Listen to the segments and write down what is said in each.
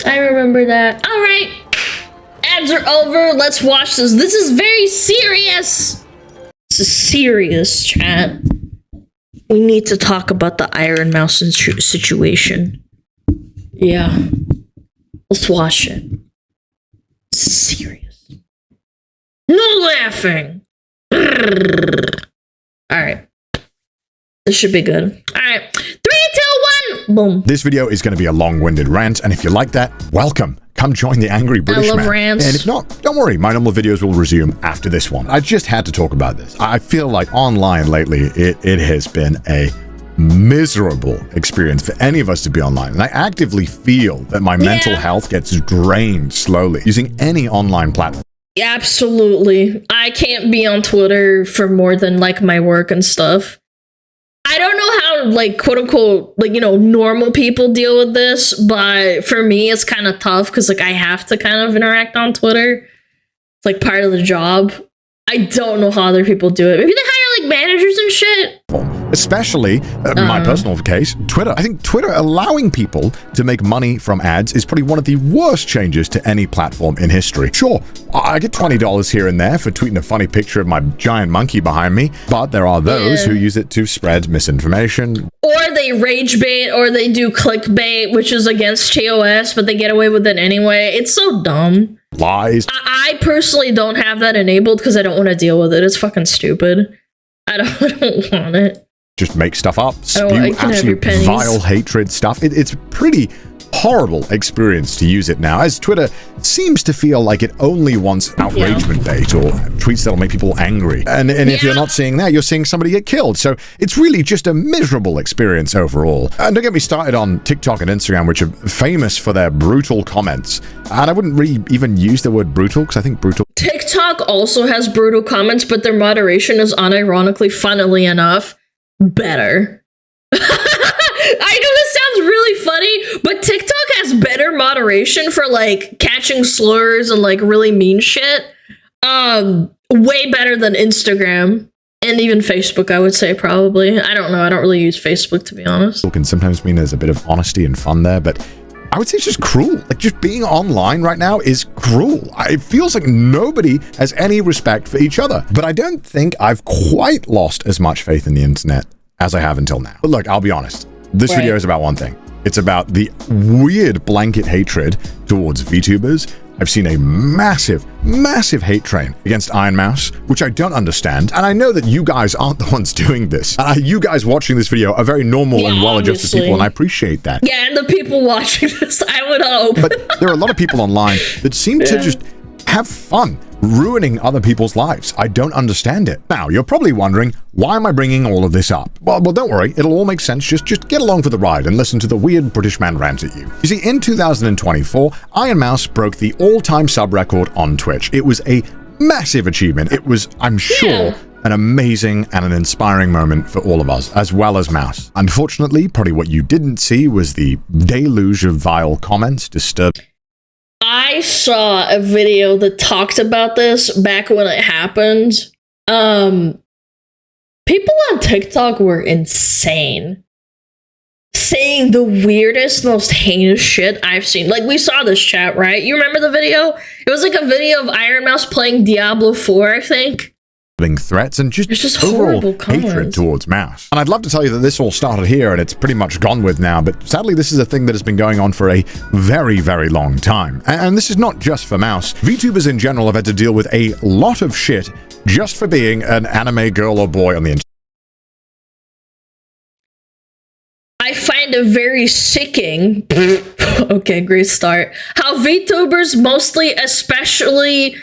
I remember that. All right, ads are over. Let's watch this. This is very serious. This is serious, chat. We need to talk about the Ironmouse situation. Yeah. Let's watch it. Serious. No laughing. Alright. This should be good. Alright. 3, 2, 1. Boom. This video is going to be a long-winded rant, and if you like that, welcome. Come join the Angry British Man. Rants. And if not, don't worry, my normal videos will resume after this one. I just had to talk about this. I feel like online lately, it has been a miserable experience for any of us to be online, and I actively feel that my mental health gets drained slowly using any online platform. Absolutely. I can't be on Twitter for more than like my work and stuff. I don't know how like quote unquote like, you know, normal people deal with this, but for me it's kind of tough because like I have to kind of interact on Twitter. It's like part of the job. I don't know how other people do it. Maybe they hire like managers and shit. Especially, in my personal case, Twitter. I think Twitter allowing people to make money from ads is probably one of the worst changes to any platform in history. Sure, I get $20 here and there for tweeting a funny picture of my giant monkey behind me, but there are those who use it to spread misinformation. Or they rage bait, or they do clickbait, which is against TOS, but they get away with it anyway. It's so dumb. Lies. I personally don't have that enabled because I don't want to deal with it. It's fucking stupid. I don't want it. Just make stuff up, spew absolute vile hatred stuff. It's a pretty horrible experience to use it now, as Twitter seems to feel like it only wants outragement bait or tweets that'll make people angry. And if you're not seeing that, you're seeing somebody get killed. So it's really just a miserable experience overall. And don't get me started on TikTok and Instagram, which are famous for their brutal comments. And I wouldn't really even use the word brutal, because I think brutal... TikTok also has brutal comments, but their moderation is unironically, funnily enough, better. I know this sounds really funny, but TikTok has better moderation for like catching slurs and like really mean shit. Way better than Instagram and even Facebook, I would say, probably. I don't know. I don't really use Facebook, to be honest. It can sometimes mean there's a bit of honesty and fun there, but I would say it's just cruel. Like, just being online right now is cruel. It feels like nobody has any respect for each other. But I don't think I've quite lost as much faith in the internet as I have until now. But look, I'll be honest. This video is about one thing. It's about the weird blanket hatred towards VTubers. I've seen a massive, massive hate train against Ironmouse, which I don't understand. And I know that you guys aren't the ones doing this. You guys watching this video are very normal and well-adjusted people, and I appreciate that. Yeah, and the people watching this, I would hope. But there are a lot of people online that seem to just have fun ruining other people's lives. I don't understand it. Now, you're probably wondering, why am I bringing all of this up? Well, don't worry. It'll all make sense. Just get along for the ride and listen to the weird British man rant at you. You see, in 2024, Ironmouse broke the all-time sub record on Twitch. It was a massive achievement. It was, I'm sure, an amazing and an inspiring moment for all of us, as well as Mouse. Unfortunately, probably what you didn't see was the deluge of vile comments disturbing. I saw a video that talked about this back when it happened. People on TikTok were insane. Saying the weirdest, most heinous shit I've seen. Like, we saw this, chat, right? You remember the video? It was like a video of Ironmouse playing Diablo 4, I think. Threats and just overall hatred towards Mouse. And I'd love to tell you that this all started here and it's pretty much gone with now, but sadly this is a thing that has been going on for a very, very long time. And this is not just for Mouse. VTubers in general have had to deal with a lot of shit just for being an anime girl or boy on the internet. I find it very sicking. Okay, great start. How VTubers, mostly especially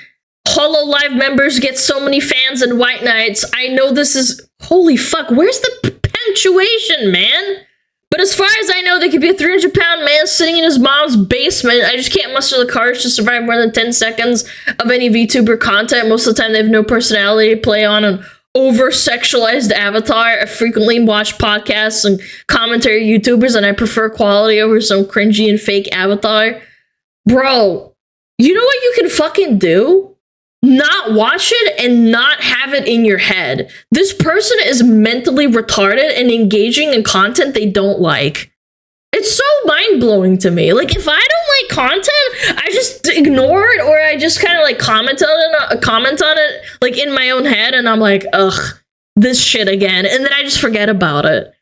HoloLive members, get so many fans and white knights. I know this is... Holy fuck, where's the punctuation, man? But as far as I know, there could be a 300-pound man sitting in his mom's basement. I just can't muster the courage to survive more than 10 seconds of any VTuber content. Most of the time, they have no personality to play on an over-sexualized avatar. I frequently watch podcasts and commentary YouTubers, and I prefer quality over some cringy and fake avatar. Bro, you know what you can fucking do? not watch it and not have it in your head. This person is mentally retarded and engaging in content they don't like. It's so mind-blowing to me. Like, if I don't like content, I just ignore it, or I just kind of like comment on it like in my own head, and I'm like, ugh, this shit again, and then I just forget about it.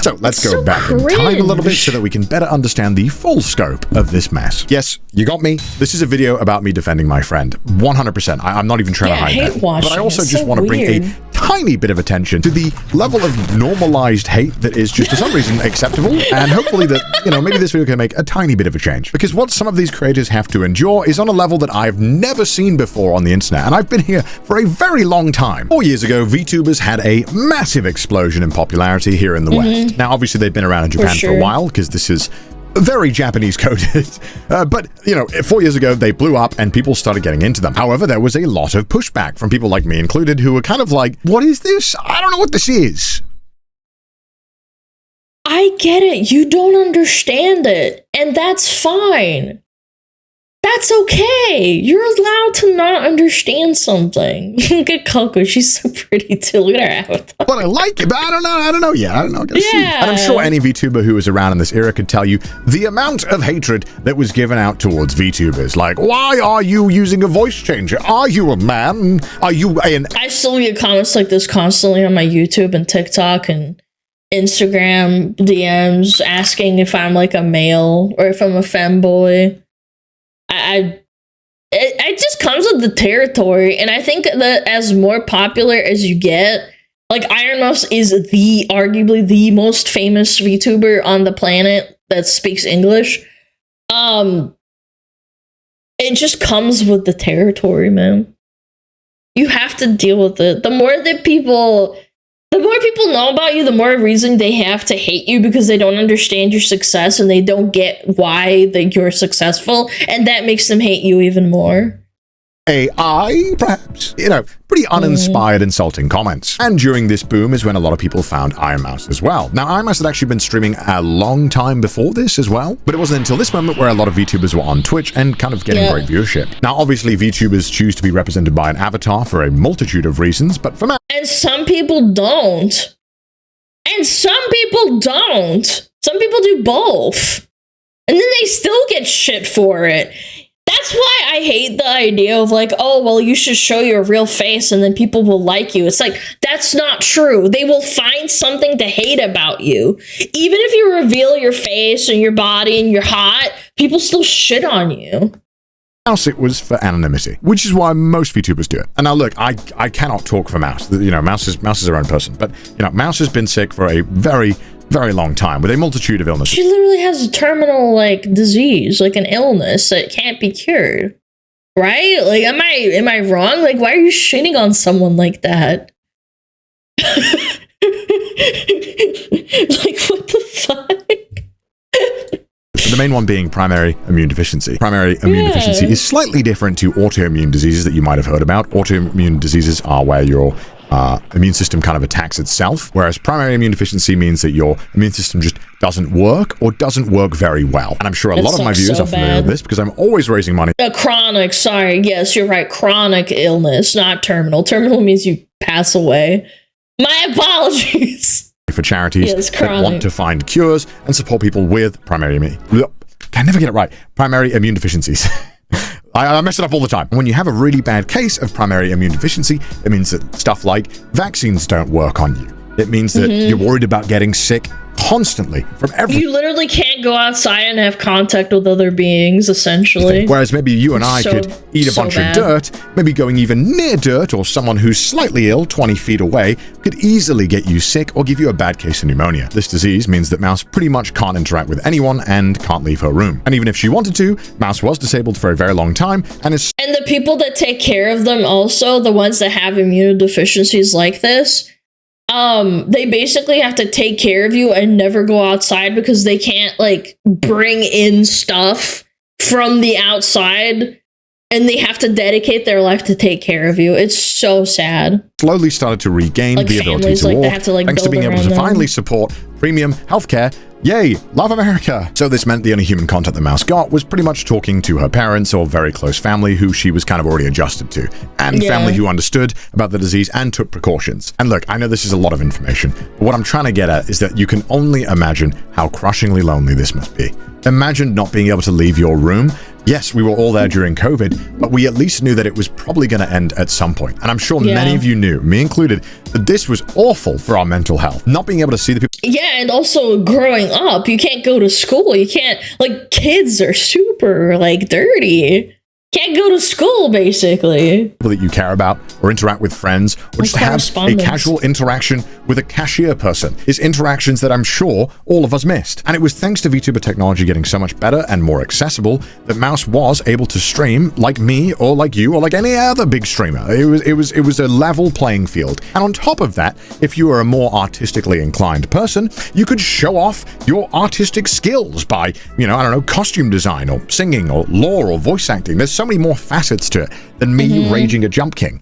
So let's go back in time a little bit so that we can better understand the full scope of this mess. Yes, you got me. This is a video about me defending my friend. 100%. I'm not even trying to hide that. But I also just want to bring a tiny bit of attention to the level of normalized hate that is just for some reason acceptable, and hopefully that, you know, maybe this video can make a tiny bit of a change. Because what some of these creators have to endure is on a level that I've never seen before on the internet, and I've been here for a very long time. 4 years ago, VTubers had a massive explosion in popularity here in the West. Now, obviously, they've been around in Japan for a while, because this is very Japanese coded. But, you know, 4 years ago, they blew up and people started getting into them. However, there was a lot of pushback from people like me included who were kind of like, what is this? I don't know what this is. I get it. You don't understand it. And that's fine. That's okay. You're allowed to not understand something. Look at Coco. She's so pretty too. Look at her avatar. But I like it, but I don't know. Yeah, I don't know. See. And I'm sure any VTuber who was around in this era could tell you the amount of hatred that was given out towards VTubers. Like, why are you using a voice changer? Are you a man? Are you an... I still get comments like this constantly on my YouTube and TikTok and Instagram DMs asking if I'm like a male or if I'm a femboy. It just comes with the territory, and I think that as more popular as you get, like Ironmouse is arguably the most famous VTuber on the planet that speaks English. It just comes with the territory, man. You have to deal with it. The more people know about you, the more reason they have to hate you because they don't understand your success and they don't get why that you're successful, and that makes them hate you even more. AI, perhaps? You know, pretty uninspired, insulting comments. And during this boom is when a lot of people found Ironmouse as well. Now, Ironmouse had actually been streaming a long time before this as well, but it wasn't until this moment where a lot of VTubers were on Twitch and kind of getting great viewership. Now, obviously, VTubers choose to be represented by an avatar for a multitude of reasons, but for me... And some people don't. And some people don't. Some people do both. And then they still get shit for it. That's why I hate the idea of like, oh, well, you should show your real face and then people will like you. It's like, that's not true. They will find something to hate about you. Even if you reveal your face and your body and you're hot, people still shit on you. Mouse, it was for anonymity, which is why most VTubers do it. And now look, I cannot talk for Mouse. You know, Mouse is her own person, but you know, Mouse has been sick for a very long time with a multitude of illnesses. She literally has a terminal like disease, like an illness that can't be cured. Right? Like, am I wrong? Like, why are you shitting on someone like that? Like, what the fuck? The main one being primary immune deficiency. Primary immune deficiency is slightly different to autoimmune diseases that you might have heard about. Autoimmune diseases are where your immune system kind of attacks itself, whereas primary immune deficiency means that your immune system just doesn't work or doesn't work very well. And I'm sure a lot of my viewers are familiar with this because I'm always raising money. Chronic, sorry. Yes, you're right. Chronic illness, not terminal. Terminal means you pass away. My apologies. For charities that want to find cures and support people with primary immune. I never get it right. Primary immune deficiencies. I mess it up all the time. When you have a really bad case of primary immune deficiency, it means that stuff like vaccines don't work on you. It means that you're worried about getting sick constantly from everything. You literally can't go outside and have contact with other beings, essentially. Whereas maybe you and I could eat a bunch of dirt, maybe going even near dirt or someone who's slightly ill 20 feet away could easily get you sick or give you a bad case of pneumonia. This disease means that Mouse pretty much can't interact with anyone and can't leave her room. And even if she wanted to, Mouse was disabled for a very long time and is... And the people that take care of them also, the ones that have immunodeficiencies like this, they basically have to take care of you and never go outside because they can't like bring in stuff from the outside, and they have to dedicate their life to take care of you. It's so sad. Slowly started to regain the ability to walk, thanks to being able to finally support premium healthcare. Yay, love America! So this meant the only human contact the mouse got was pretty much talking to her parents or very close family who she was kind of already adjusted to, and family who understood about the disease and took precautions. And look, I know this is a lot of information, but what I'm trying to get at is that you can only imagine how crushingly lonely this must be. Imagine not being able to leave your room. Yes, we were all there during COVID, but we at least knew that it was probably going to end at some point. And I'm sure many of you knew, me included, that this was awful for our mental health. Not being able to see the people. Yeah, and also growing up, you can't go to school. You can't, like, kids are super, like, dirty. Can't go to school, basically. People that you care about, or interact with friends, or just have a casual interaction with a cashier person is interactions that I'm sure all of us missed. And it was thanks to VTuber technology getting so much better and more accessible that Mouse was able to stream like me, or like you, or like any other big streamer. It was a level playing field. And on top of that, if you were a more artistically inclined person, you could show off your artistic skills by, I don't know, costume design, or singing, or lore, or voice acting. There's so many more facets to it than me raging at Jump King.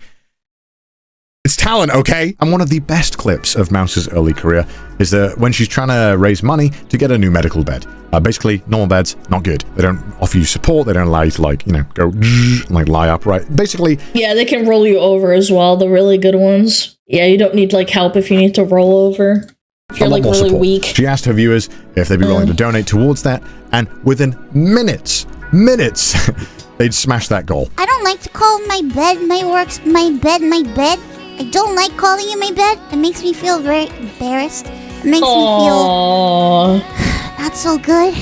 It's talent, okay? And one of the best clips of Mouse's early career is when she's trying to raise money to get a new medical bed. Basically, normal beds, not good. They don't offer you support. They don't allow you to, go lie upright. Basically. Yeah, they can roll you over as well, the really good ones. Yeah, you don't need, help if you need to roll over. If you're, really support. Weak. She asked her viewers if they'd be willing to donate towards that, and within minutes, they'd smash that goal. I don't like to call my bed my bed. I don't like calling it my bed. It makes me feel very embarrassed. It makes me feel not so good.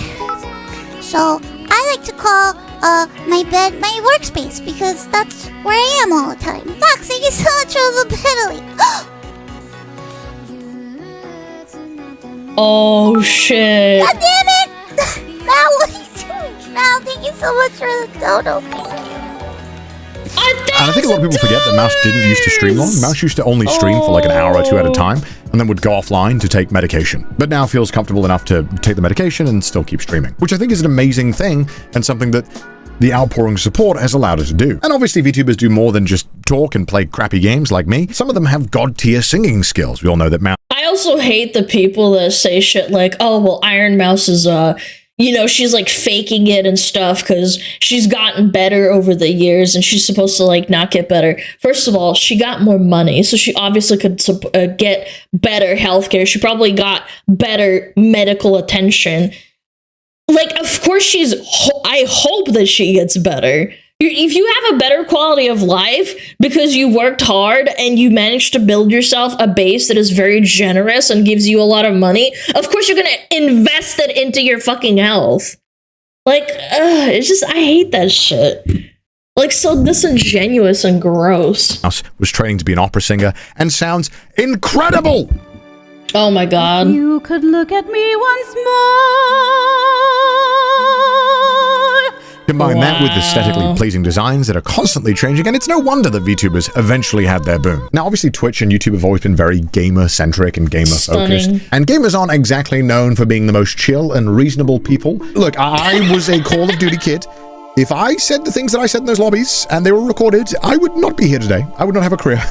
So I like to call my bed my workspace because that's where I am all the time. Fox, thank you so much for the pedally. Oh shit. God damn it! Mal, what are you doing? Mal, thank you so much for the dodo. And I think a lot of people forget that Mouse didn't used to stream long. Mouse used to only stream for an hour or two at a time, and then would go offline to take medication. But now feels comfortable enough to take the medication and still keep streaming, which I think is an amazing thing and something that the outpouring support has allowed her to do. And obviously VTubers do more than just talk and play crappy games like me. Some of them have god-tier singing skills. We all know that Mouse. I also hate the people that say shit like, oh, well, Ironmouse is, she's faking it and stuff because she's gotten better over the years and she's supposed to not get better. First of all, she got more money, so she obviously could get better healthcare. She probably got better medical attention. Of course I hope that she gets better. If you have a better quality of life because you worked hard and you managed to build yourself a base that is very generous and gives you a lot of money, of course you're going to invest it into your fucking health. It's just, I hate that shit. So disingenuous and gross. Was training to be an opera singer and sounds incredible. Oh my god. You could look at me once more. Combine that with aesthetically pleasing designs that are constantly changing, and it's no wonder that VTubers eventually had their boom. Now, obviously, Twitch and YouTube have always been very gamer-centric and gamer-focused, and gamers aren't exactly known for being the most chill and reasonable people. Look, I was a Call of Duty kid. If I said the things that I said in those lobbies, and they were recorded, I would not be here today. I would not have a career.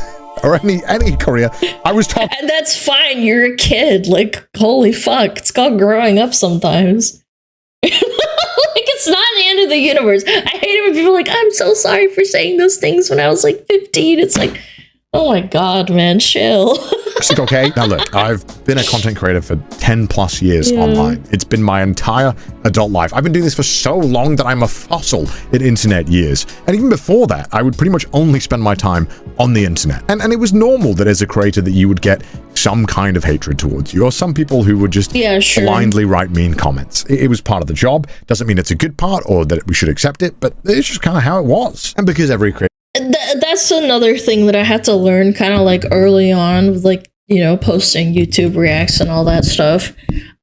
Or any career. I was taught. And that's fine, you're a kid. Holy fuck, it's called growing up sometimes. It's not the end of the universe. I hate it when people are like, I'm so sorry for saying those things when I was 15. It's oh my god, man, chill. Okay, now look, I've been a content creator for 10 plus years online. It's been my entire adult life. I've been doing this for so long that I'm a fossil in internet years. And even before that, I would pretty much only spend my time on the internet. And it was normal that as a creator that you would get some kind of hatred towards you, or some people who would just blindly write mean comments. It was part of the job. Doesn't mean it's a good part or that we should accept it, but it's just kind of how it was. And because every creator. That's another thing that I had to learn kind of early on with posting YouTube reacts and all that stuff.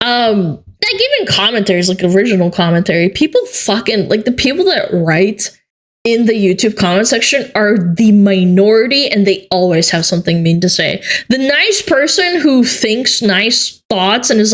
Even commentaries, original commentary, people fucking, the people that write in the YouTube comment section are the minority and they always have something mean to say. The nice person who thinks nice thoughts and is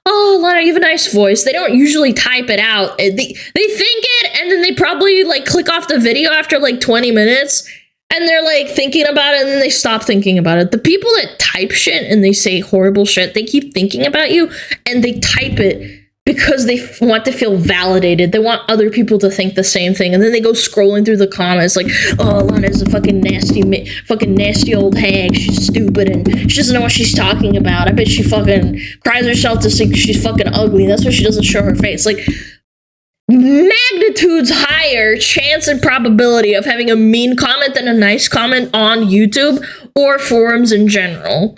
oh, Lana, you have a nice voice. They don't usually type it out. They think it, and then they probably click off the video after 20 minutes, and they're like thinking about it and then they stop thinking about it. The people that type shit and they say horrible shit, they keep thinking about you and they type it because they want to feel validated. They want other people to think the same thing. And then they go scrolling through the comments like, oh, Lana's a fucking nasty old hag. She's stupid and she doesn't know what she's talking about. I bet she fucking cries herself to sleep. She's fucking ugly. That's why she doesn't show her face. Like, magnitudes higher chance and probability of having a mean comment than a nice comment on YouTube or forums in general.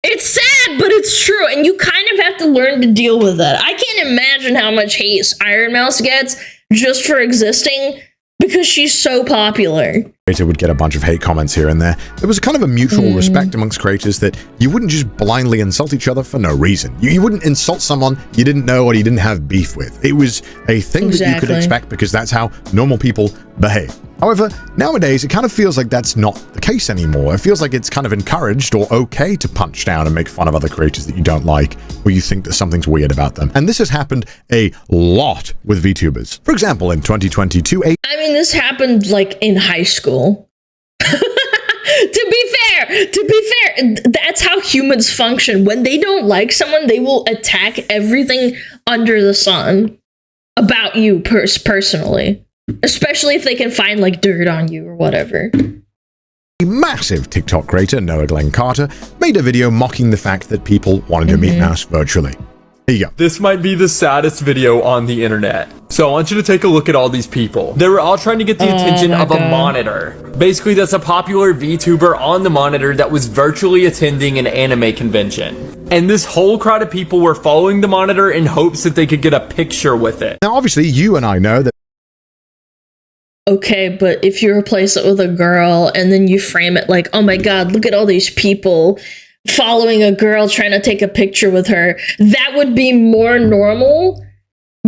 It's sad, but it's true, and you kind of have to learn to deal with it. I can't imagine how much hate Ironmouse gets just for existing because she's so popular. Creator would get a bunch of hate comments here and there. There was a kind of a mutual respect amongst creators that you wouldn't just blindly insult each other for no reason. You wouldn't insult someone you didn't know or you didn't have beef with. It was a thing that you could expect because that's how normal people behave. However, nowadays, it kind of feels like that's not the case anymore. It feels like it's kind of encouraged or okay to punch down and make fun of other creators that you don't like or you think that something's weird about them. And this has happened a lot with VTubers. For example, in 2022, this happened like in high school. To be fair, that's how humans function. When they don't like someone, they will attack everything under the sun about you personally. Especially if they can find like dirt on you or whatever. A massive TikTok creator, Noah Glenn Carter, made a video mocking the fact that people wanted to meet Mouse virtually. Here you go. This might be the saddest video on the internet. So I want you to take a look at all these people. They were all trying to get the attention of a monitor. Basically, that's a popular VTuber on the monitor that was virtually attending an anime convention. And this whole crowd of people were following the monitor in hopes that they could get a picture with it. Now, obviously, you and I know that okay, but if you replace it with a girl and then you frame it like, oh my god, look at all these people following a girl trying to take a picture with her, that would be more normal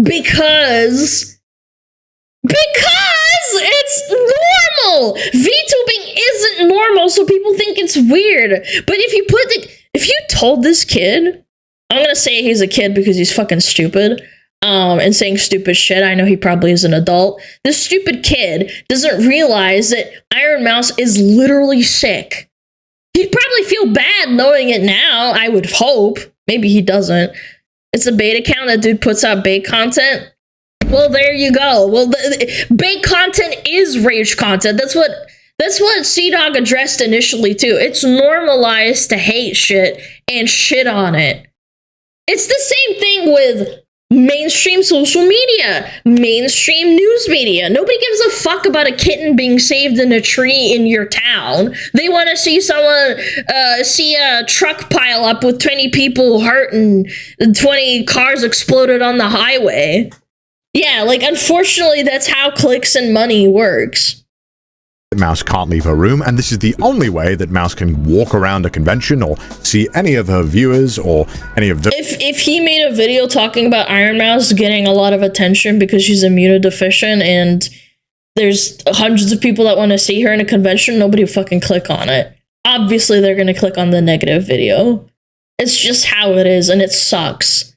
because it's normal. VTubing isn't normal, so people think it's weird. But if you told this kid, I'm gonna say he's a kid because he's fucking stupid. And saying stupid shit. I know he probably is an adult. This stupid kid doesn't realize that Ironmouse is literally sick. He'd probably feel bad knowing it now, I would hope. Maybe he doesn't. It's a bait account. That dude puts out bait content. Well, there you go. Well, bait content is rage content. That's what C-Dog addressed initially, too. It's normalized to hate shit and shit on it. It's the same thing with mainstream social media, mainstream news media. Nobody gives a fuck about a kitten being saved in a tree in your town. They want to see someone, see a truck pile up with 20 people hurt and 20 cars exploded on the highway. Yeah, like, unfortunately, that's how clicks and money works. Mouse can't leave her room, and this is the only way that Mouse can walk around a convention or see any of her viewers or any of the... If he made a video talking about Ironmouse getting a lot of attention because she's immunodeficient and there's hundreds of people that want to see her in a convention, nobody would fucking click on it. Obviously, they're going to click on the negative video. It's just how it is, and it sucks.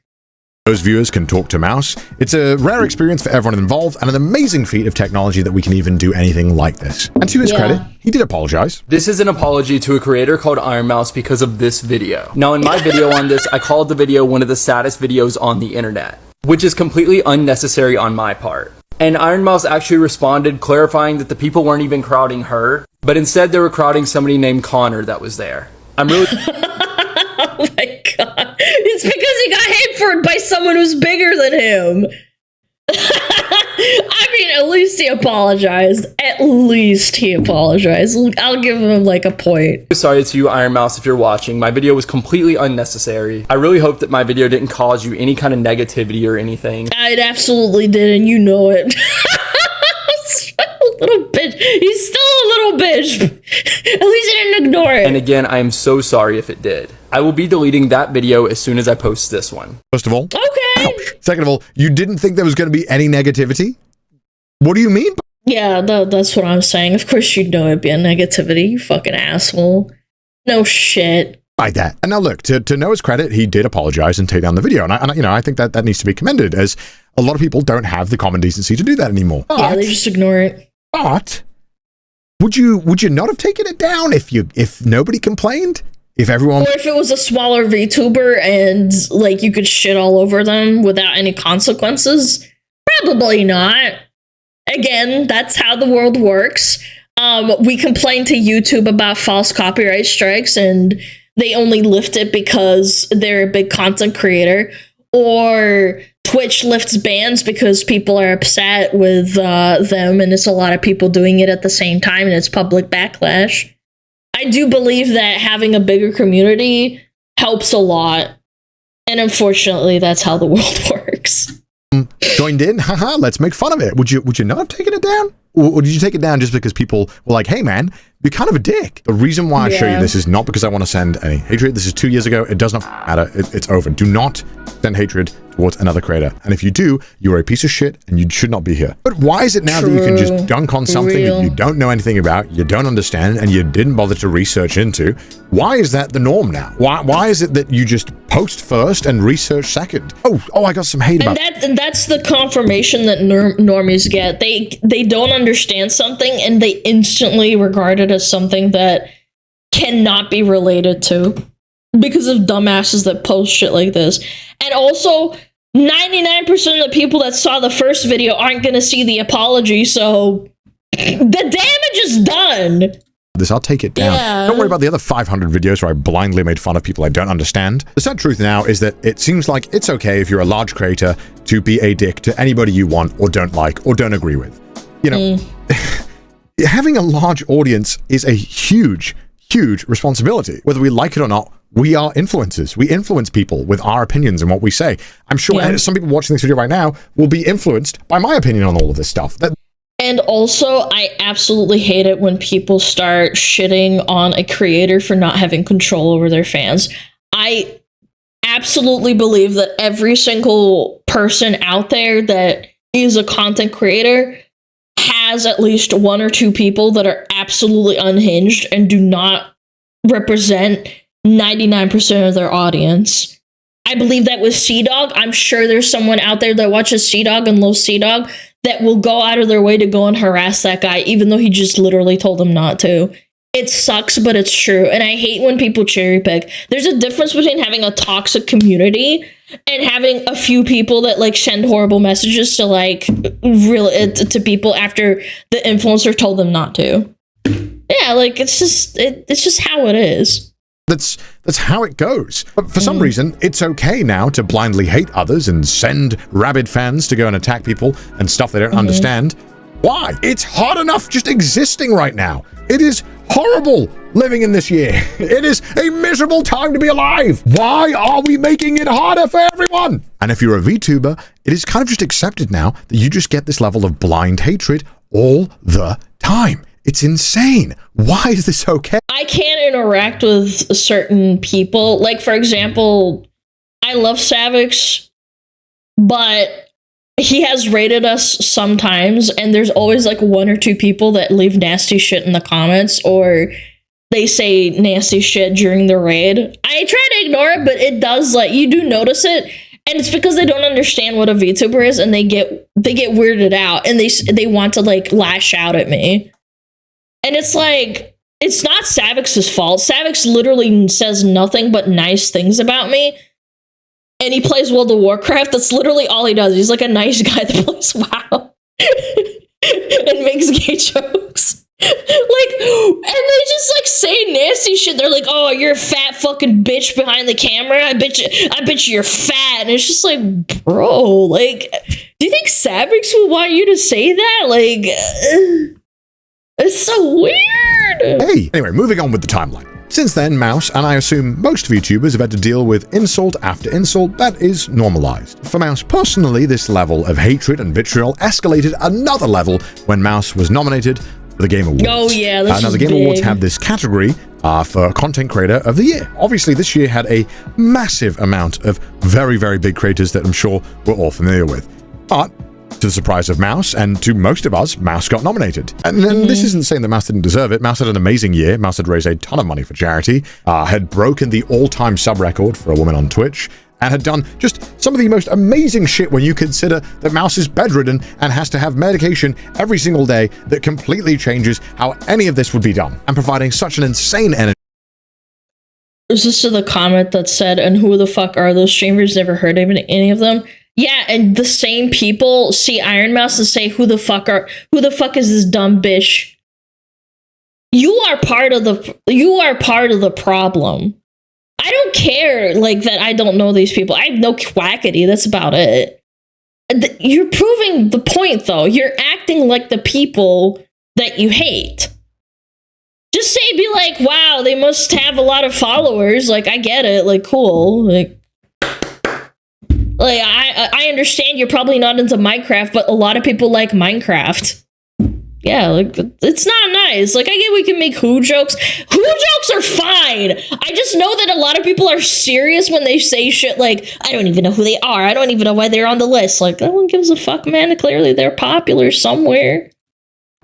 Those viewers can talk to Mouse. It's a rare experience for everyone involved and an amazing feat of technology that we can even do anything like this. And to his credit, he did apologize. This is an apology to a creator called Ironmouse because of this video. Now, in my video on this, I called the video one of the saddest videos on the internet, which is completely unnecessary on my part. And Ironmouse actually responded, clarifying that the people weren't even crowding her, but instead they were crowding somebody named Connor that was there. I'm really... Oh my god. It's because he got hit for it by someone who's bigger than him. I mean, at least he apologized. I'll give him like a point. Sorry to you, Ironmouse, if you're watching. My video was completely unnecessary. I really hope that my video didn't cause you any kind of negativity or anything. It absolutely did, and you know it. Little bitch. He's still a little bitch. At least he didn't ignore it. And again, I am so sorry if it did. I will be deleting that video as soon as I post this one. First of all, okay. Ouch. Second of all, you didn't think there was going to be any negativity? What do you mean? Yeah, that's what I'm saying. Of course you'd know it'd be a negativity, you fucking asshole. No shit. Like that. And now look, to Noah's credit, he did apologize and take down the video. And I think that needs to be commended, as a lot of people don't have the common decency to do that anymore. Yeah, they just ignore it. But Would you not have taken it down if nobody complained? If everyone, or if it was a smaller VTuber and like you could shit all over them without any consequences? Probably not. Again, that's how the world works. We complained to YouTube about false copyright strikes and they only lift it because they're a big content creator. Or Twitch lifts bans because people are upset with them and it's a lot of people doing it at the same time and it's public backlash. I do believe that having a bigger community helps a lot. And unfortunately, that's how the world works. Joined in, haha, let's make fun of it. Would you not have taken it down? Or did you take it down just because people were like, hey man, you're kind of a dick? The reason why I show you this is not because I want to send any hatred. This is 2 years ago. It does not matter. It's over. Do not send hatred towards another creator. And if you do, you're a piece of shit and you should not be here. But why is it now that you can just dunk on something that you don't know anything about, you don't understand, and you didn't bother to research into? Why is that the norm now? Why is it that you just post first and research second? Oh, I got some hate about that. And that's the confirmation that normies get. They don't understand something and they instantly regard it as something that cannot be related to because of dumbasses that post shit like this. And also, 99% of the people that saw the first video aren't going to see the apology, so the damage is done. I'll take it down. Yeah. Don't worry about the other 500 videos where I blindly made fun of people I don't understand. The sad truth now is that it seems like it's okay if you're a large creator to be a dick to anybody you want or don't like or don't agree with. You know, having a large audience is a huge responsibility. Whether we like it or not, we are influencers. We influence people with our opinions and what we say. I'm sure some people watching this video right now will be influenced by my opinion on all of this stuff. And also, I absolutely hate it when people start shitting on a creator for not having control over their fans. I absolutely believe that every single person out there that is a content creator has at least one or two people that are absolutely unhinged and do not represent 99% of their audience. I believe that with Sea-Dog. I'm sure there's someone out there that watches Sea-Dog and loves Sea-Dog that will go out of their way to go and harass that guy, even though he just literally told them not to. It sucks, but it's true. And I hate when people cherry pick. There's a difference between having a toxic community and having a few people that like send horrible messages to like to people after the influencer told them not to. Yeah, like it's just how it is. That's how it goes. But for some reason, it's okay now to blindly hate others and send rabid fans to go and attack people and stuff they don't understand. Why? It's hard enough just existing right now. It is horrible living in this year. It is a miserable time to be alive. Why are we making it harder for everyone? And if you're a VTuber, it is kind of just accepted now that you just get this level of blind hatred all the time. It's insane. Why is this okay? I can't interact with certain people. Like, for example, I love Savix, but he has raided us sometimes, and there's always like one or two people that leave nasty shit in the comments, or they say nasty shit during the raid. I try to ignore it, but it does, like, you do notice it. And it's because they don't understand what a VTuber is, and they get weirded out, and they want to like lash out at me. And it's like, it's not Savix's fault. Savix literally says nothing but nice things about me. And he plays World of Warcraft. That's literally all he does. He's like a nice guy that plays WoW. And makes gay jokes. Like, and they just like say nasty shit. They're like, oh, you're a fat fucking bitch behind the camera. I bet you you're fat. And it's just like, bro, like, do you think Savix would want you to say that? Like, it's so weird. Hey, anyway, moving on with the timeline. Since then, Mouse, and I assume most VTubers, have had to deal with insult after insult that is normalized. For Mouse personally, this level of hatred and vitriol escalated another level when Mouse was nominated for the Game Awards. Oh yeah, this now the Game big. Awards have this category for Content Creator of the Year. Obviously, this year had a massive amount of very, very big creators that I'm sure we're all familiar with. But to the surprise of Mouse, and to most of us, Mouse got nominated. And then this isn't saying that Mouse didn't deserve it. Mouse had an amazing year. Mouse had raised a ton of money for charity, had broken the all-time sub record for a woman on Twitch, and had done just some of the most amazing shit when you consider that Mouse is bedridden and has to have medication every single day that completely changes how any of this would be done, and providing such an insane energy. Is this to the comment that said, and who the fuck are those streamers? Never heard of any of them. Yeah, and the same people see Ironmouse and say, who the fuck is this dumb bitch? You are part of the problem. I don't care, like, that I don't know these people. I have no quackity. That's about it. You're proving the point, though. You're acting like the people that you hate. Just say, be like, wow, they must have a lot of followers. Like, I get it. Like, cool. Like I understand you're probably not into Minecraft, but a lot of people like Minecraft. Yeah, like, it's not nice. Like, I get we can make who jokes. Who jokes are fine. I just know that a lot of people are serious when they say shit like, I don't even know who they are. I don't even know why they're on the list. Like, no one gives a fuck, man. Clearly, they're popular somewhere.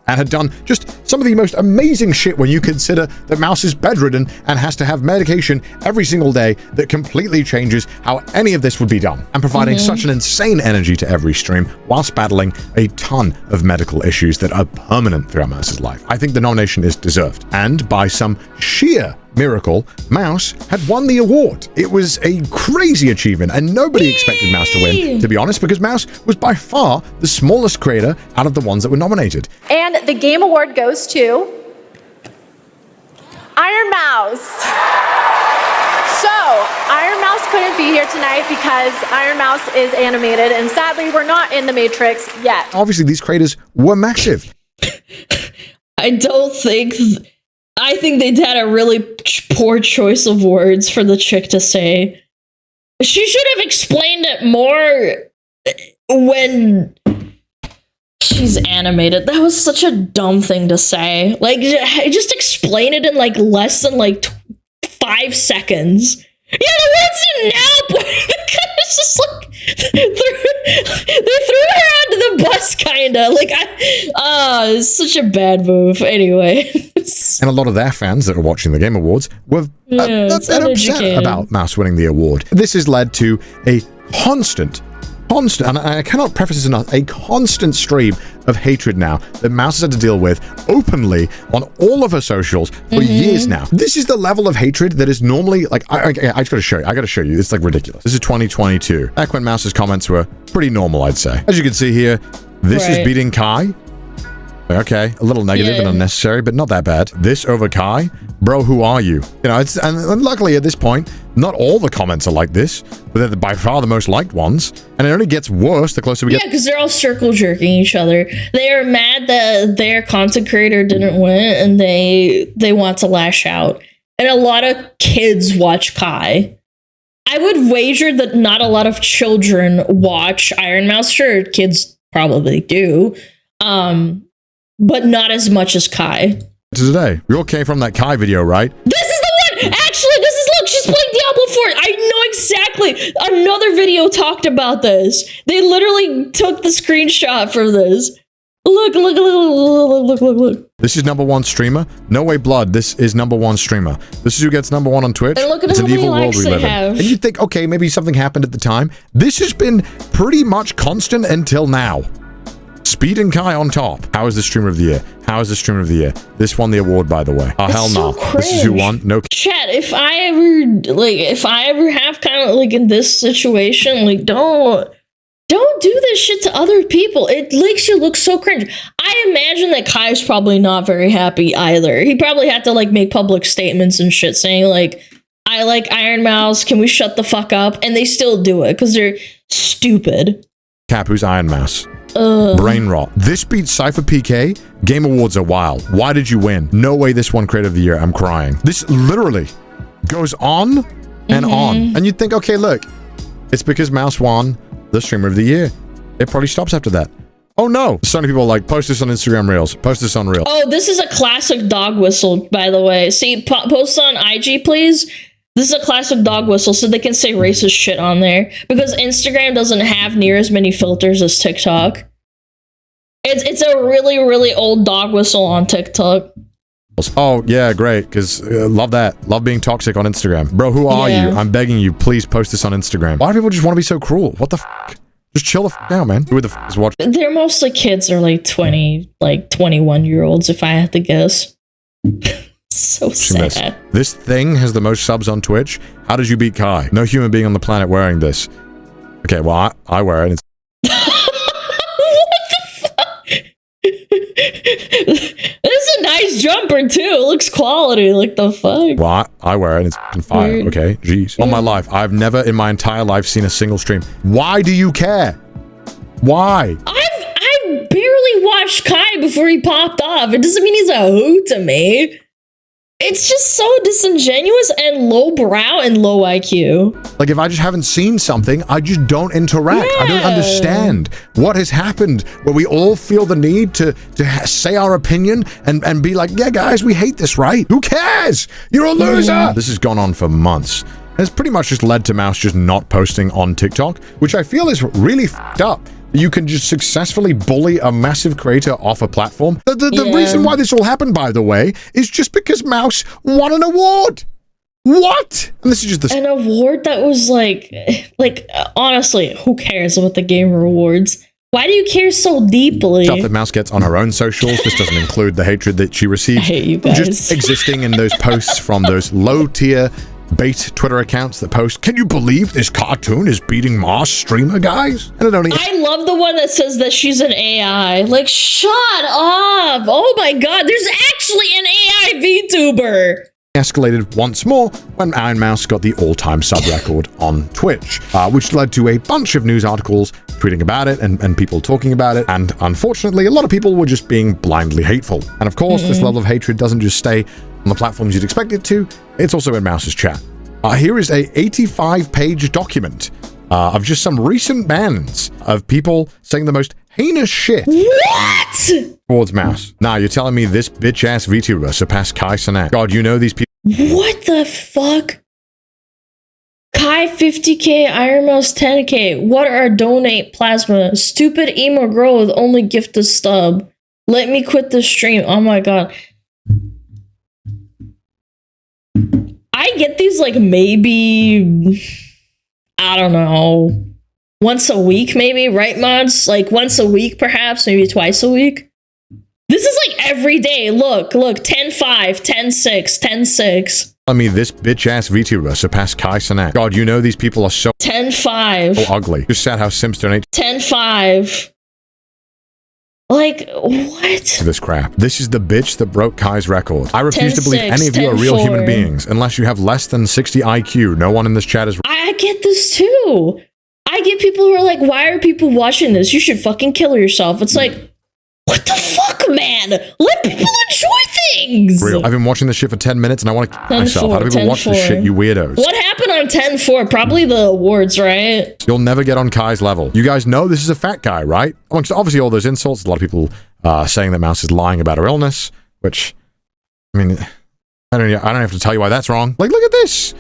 And had done just some of the most amazing shit when you consider that Mouse is bedridden and has to have medication every single day that completely changes how any of this would be done, and providing such an insane energy to every stream whilst battling a ton of medical issues that are permanent throughout Mouse's life. I think the nomination is deserved, and by some sheer miracle, Mouse had won the award. It was a crazy achievement, and nobody expected Mouse to win, to be honest, because Mouse was by far the smallest creator out of the ones that were nominated. And the game award goes to Ironmouse. So, Ironmouse couldn't be here tonight because Ironmouse is animated, and sadly, we're not in the Matrix yet. Obviously, these creators were massive. I think they had a really poor choice of words for the chick to say. She should have explained it more when she's animated. That was such a dumb thing to say. Like, just explain it in, like, less than, like, 5 seconds. Yeah, the words didn't help. It's just like they threw her under the bus, kinda. Like, it's such a bad move. Anyway, and a lot of their fans that are watching the Game Awards were upset about Mouse winning the award. This has led to a constant, and I cannot preface this enough, a constant stream of hatred now that Mouse has had to deal with openly on all of her socials for years now. This is the level of hatred that is normally, like, I just gotta show you. I gotta show you. It's, like, ridiculous. This is 2022. Back when Mouse's comments were pretty normal, I'd say. As you can see here, this is beating Kai. Okay, a little negative and unnecessary, but not that bad. This over Kai? Bro, who are you? You know, it's, and luckily at this point, not all the comments are like this, but they're by far the most liked ones. And it only gets worse the closer we get. Yeah, because they're all circle jerking each other. They are mad that their content creator didn't win, and they want to lash out. And a lot of kids watch Kai. I would wager that not a lot of children watch Ironmouse. Sure, kids probably do. But not as much as Kai. Today, we all came from that Kai video, right? This is the one! Actually, look, she's playing Diablo 4. I know exactly. Another video talked about this. They literally took the screenshot for this. Look. This is #1 streamer. No way, blood. This is #1 streamer. This is who gets #1 on Twitch. And look at it's how an many evil world likes we they live in. have. And you'd think, okay, maybe something happened at the time. This has been pretty much constant until now. Speed and Kai on top. How is the streamer of the year? How is the streamer of the year? This won the award, by the way. Oh, hell no. This is who won. No. Chat, if I ever have kind of like in this situation, like, don't do this shit to other people. It makes you look so cringe. I imagine that Kai's probably not very happy either. He probably had to, like, make public statements and shit saying, like, I like Ironmouse, can we shut the fuck up? And they still do it because they're stupid. Cap, who's Ironmouse? Brain rot. This beats Cypher PK. Game Awards are wild. Why did you win? No way this won Creator of the Year. I'm crying. This literally goes on and on. And you'd think, okay, look, it's because Mouse won the Streamer of the Year. It probably stops after that. Oh no. So many people are like, post this on Instagram Reels. Post this on Reels. Oh, this is a classic dog whistle, by the way. See, post on IG, please. This is a classic dog whistle, so they can say racist shit on there. Because Instagram doesn't have near as many filters as TikTok. It's a really, really old dog whistle on TikTok. Oh, yeah, great, because love that. Love being toxic on Instagram. Bro, who are you? I'm begging you, please post this on Instagram. Why do people just want to be so cruel? What the f***? Just chill the f*** out, man. Who the f*** is watching? They're mostly kids or like 20, like 21-year-olds, if I had to guess. So sad. This thing has the most subs on Twitch. How did you beat Kai? No human being on the planet wearing this. Okay, well, I wear it. This is a nice jumper too. It looks quality. Like the fuck. Well, I wear it and it's f***ing fire. Weird. Okay, jeez. On my life, I've never in my entire life seen a single stream. Why do you care? Why? I've barely watched Kai before he popped off. It doesn't mean he's a who to me. It's just so disingenuous and lowbrow and low IQ. Like, if I just haven't seen something, I just don't interact. Yeah. I don't understand what has happened where we all feel the need to say our opinion and be like, yeah, guys, we hate this, right? Who cares? You're a loser. This has gone on for months. And it's pretty much just led to Mouse just not posting on TikTok, which I feel is really f***ed up. You can just successfully bully a massive creator off a platform. The reason why this all happened, by the way, is just because Mouse won an award. What? And this is just an award that was like honestly, who cares about the Gamer Awards? Why do you care so deeply? Stuff that Mouse gets on her own socials. This doesn't include the hatred that she receives. I hate you guys. Just existing in those posts from those low-tier bait Twitter accounts that post, can you believe this cartoon is beating Mars streamer, guys? And I love the one that says that she's an AI. Like, shut up. Oh my god, there's actually an AI VTuber. Escalated once more when Ironmouse got the all-time sub record on Twitch, which led to a bunch of news articles tweeting about it and people talking about it, and unfortunately a lot of people were just being blindly hateful. And of course, this level of hatred doesn't just stay on the platforms you'd expect it to, it's also in Mouse's chat. Here is a 85-page document of just some recent bans of people saying the most heinous shit towards Mouse. Now, you're telling me this bitch-ass VTuber surpassed Kai Cenat? God, you know these people. What the fuck? Kai 50k, Ironmouse 10k. What are donate plasma? Stupid emo girl with only gift a stub. Let me quit the stream. Oh my god. I get these like maybe, I don't know, once a week maybe, right mods? Like once a week perhaps, maybe twice a week. This is like every day. Look, 10-5, 10-6, 10-6. I mean, this bitch-ass VTuber surpassed Kai Cenat. God, you know these people are so 10-5. so ugly. Just sad how Sims donate 10-5. Like, what? this crap. This is the bitch that broke Kai's record. I refuse to believe 10-6, any of you are real 10-4. human beings unless you have less than 60 IQ. No one in this chat is. I get this too. I get people who are like, why are people watching this? You should fucking kill yourself. It's like, what the fuck, man? Let people enjoy things. Real. I've been watching this shit for 10 minutes and I want to kill myself. How do people watch this shit, you weirdos? What happened on 10-4? Probably the awards, right? You'll never get on Kai's level. You guys know this is a fat guy, right? Amongst obviously all those insults, a lot of people saying that Mouse is lying about her illness, which, I mean, I don't have to tell you why that's wrong. Like, look at this.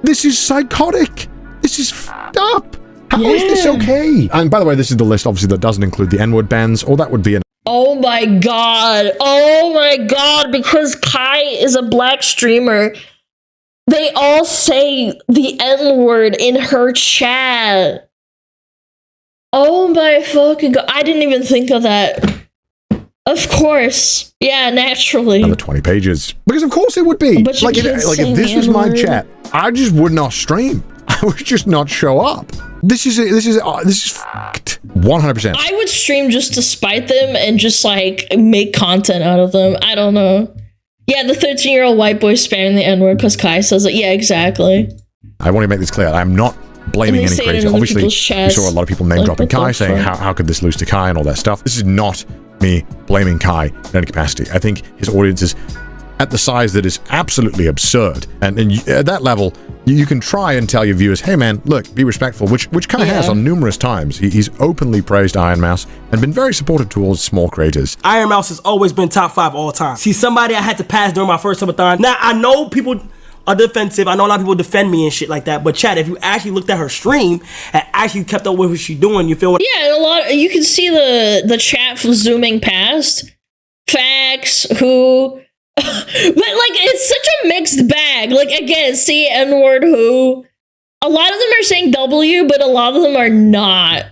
This is psychotic. This is f***ed up. How is this okay? And by the way, this is the list, obviously, that doesn't include the N-word bans, or that would be an Oh my god. Oh my god. Because Kai is a black streamer, they all say the N-word in her chat. Oh my fucking god. I didn't even think of that. Of course. Yeah, naturally. another 20 pages. Because of course it would be. But you Like, can't if say this was my N-word. chat, I just would not stream. I would just not show up. This is fucked. 100%. I would stream just to spite them and just like make content out of them. I don't know. Yeah, the 13-year-old white boy spamming the N-word because Kai says it. Yeah, exactly. I want to make this clear. I'm not blaming And they any say it in creator. other Obviously, we people's chats. saw a lot of people name dropping Like, what Kai, the saying fuck? how could this lose to Kai and all that stuff. This is not me blaming Kai in any capacity. I think his audience is at the size that is absolutely absurd. And at that level, you can try and tell your viewers, hey man, look, be respectful, which Kai has on numerous times. He's openly praised Ironmouse and been very supportive towards small creators. Ironmouse has always been top 5 all time. She's somebody I had to pass during my first subathon. Now, I know people are defensive. I know a lot of people defend me and shit like that. But Chad, if you actually looked at her stream and actually kept up with what she's doing, you feel what? Yeah, and a lot. You can see the chat zooming past. Facts. Who? But like, it's such a mixed bag. Like, again, see N-word who? A lot of them are saying W, but a lot of them are not.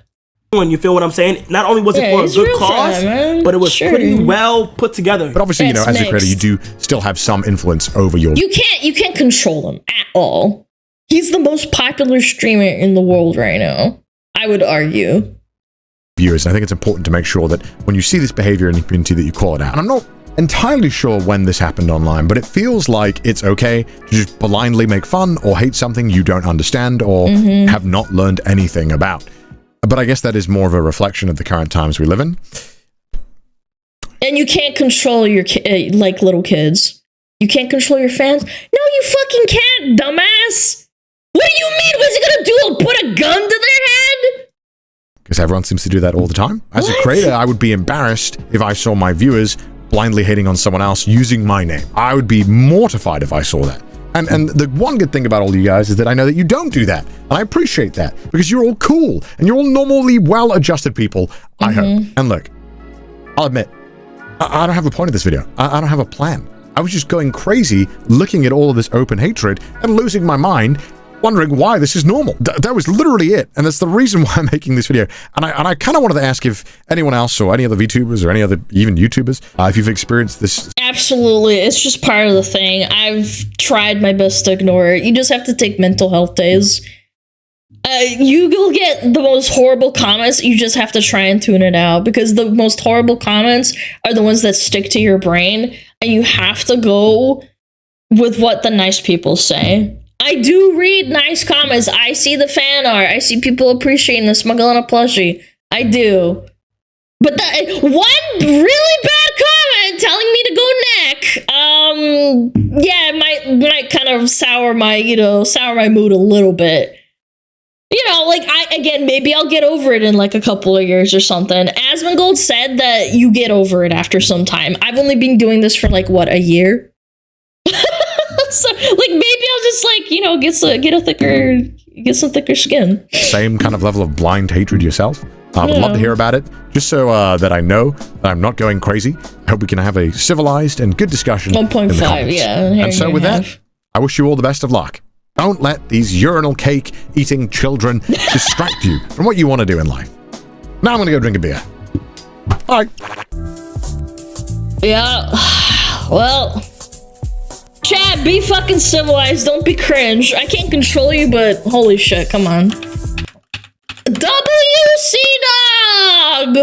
You feel what I'm saying? Not only was it for a good cause, but it was pretty well put together. But obviously, you know, as a creator, you do still have some influence over your... You can't control him at all. He's the most popular streamer in the world right now, I would argue. Viewers, and I think it's important to make sure that when you see this behavior in the community that you call it out. And I'm not entirely sure when this happened online, but it feels like it's okay to just blindly make fun or hate something you don't understand or have not learned anything about. But I guess that is more of a reflection of the current times we live in. And you can't control your like little kids. You can't control your fans. No, you fucking can't, dumbass. What do you mean? What's he gonna do? Put a gun to their head? Because everyone seems to do that all the time. As a creator, I would be embarrassed if I saw my viewers blindly hating on someone else using my name. I would be mortified if I saw that. And the one good thing about all you guys is that I know that you don't do that. And I appreciate that because you're all cool and you're all normally well-adjusted people, I hope. And look, I'll admit, I don't have a point of this video. I don't have a plan. I was just going crazy looking at all of this open hatred and losing my mind, wondering why this is normal. That was literally it. And that's the reason why I'm making this video. And I kind of wanted to ask if anyone else or any other VTubers or any other even YouTubers, if you've experienced this. Absolutely. It's just part of the thing. I've tried my best to ignore it. You just have to take mental health days. You will get the most horrible comments. You just have to try and tune it out because the most horrible comments are the ones that stick to your brain. And you have to go with what the nice people say. I do read nice comments. I see the fan art. I see people appreciating the smuggle on a plushie. I do. But one really bad comment telling me to go neck, yeah, it might kind of sour my mood a little bit. You know, like, maybe I'll get over it in like a couple of years or something. Asmongold said that you get over it after some time. I've only been doing this for like, what, a year? So, like, maybe I'll just, like, you know, get some thicker skin. Same kind of level of blind hatred yourself? I would love to hear about it, just so that I know that I'm not going crazy. I hope we can have a civilized and good discussion. 1.5, yeah. And so with that, I wish you all the best of luck. Don't let these urinal cake eating children distract you from what you want to do in life. Now I'm going to go drink a beer. All right. Yeah. Well, Chad, be fucking civilized. Don't be cringe. I can't control you, but holy shit, come on. WC Dog!